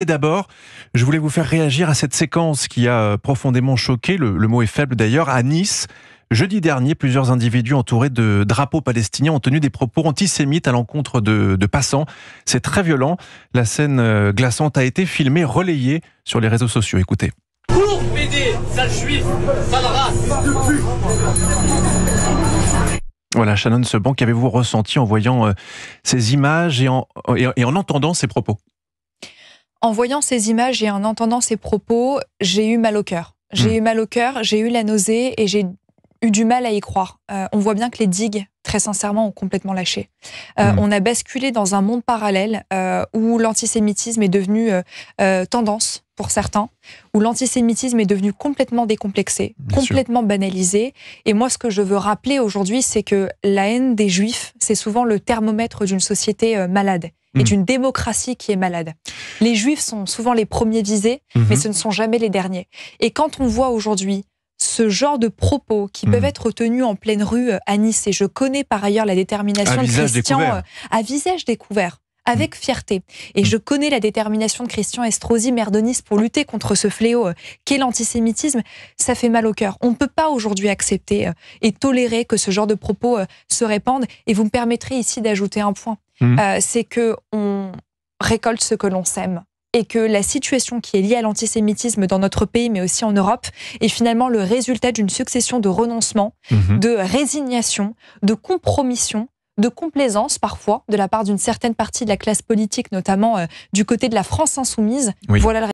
Et d'abord, je voulais vous faire réagir à cette séquence qui a profondément choqué, le mot est faible d'ailleurs, à Nice. Jeudi dernier, plusieurs individus entourés de drapeaux palestiniens ont tenu des propos antisémites à l'encontre de passants. C'est très violent. La scène glaçante a été filmée, relayée sur les réseaux sociaux. Écoutez. Pour PD, sale juif, sale race. Voilà, Shannon Seban, qu'avez-vous ressenti en voyant ces images et en entendant ces propos ? En voyant ces images et en entendant ces propos, j'ai eu mal au cœur. J'ai eu mal au cœur, j'ai eu la nausée et j'ai eu du mal à y croire. On voit bien que les digues, très sincèrement, ont complètement lâché. On a basculé dans un monde parallèle où l'antisémitisme est devenu tendance pour certains, où l'antisémitisme est devenu complètement décomplexé, complètement banalisé. Et moi, ce que je veux rappeler aujourd'hui, c'est que la haine des Juifs, c'est souvent le thermomètre d'une société malade et d'une démocratie qui est malade. Les Juifs sont souvent les premiers visés, mais ce ne sont jamais les derniers. Et quand on voit aujourd'hui ce genre de propos qui peuvent être tenus en pleine rue à Nice, et je connais par ailleurs la détermination de Christian à visage découvert, avec fierté. Et je connais la détermination de Christian Estrosi, maire de Nice, pour lutter contre ce fléau qu'est l'antisémitisme. Ça fait mal au cœur. On ne peut pas aujourd'hui accepter et tolérer que ce genre de propos se répandent. Et vous me permettrez ici d'ajouter un point. C'est qu'on récolte ce que l'on sème. Et que la situation qui est liée à l'antisémitisme dans notre pays, mais aussi en Europe, est finalement le résultat d'une succession de renoncements, de résignation, de compromission, de complaisance parfois, de la part d'une certaine partie de la classe politique, notamment du côté de la France insoumise. Voilà le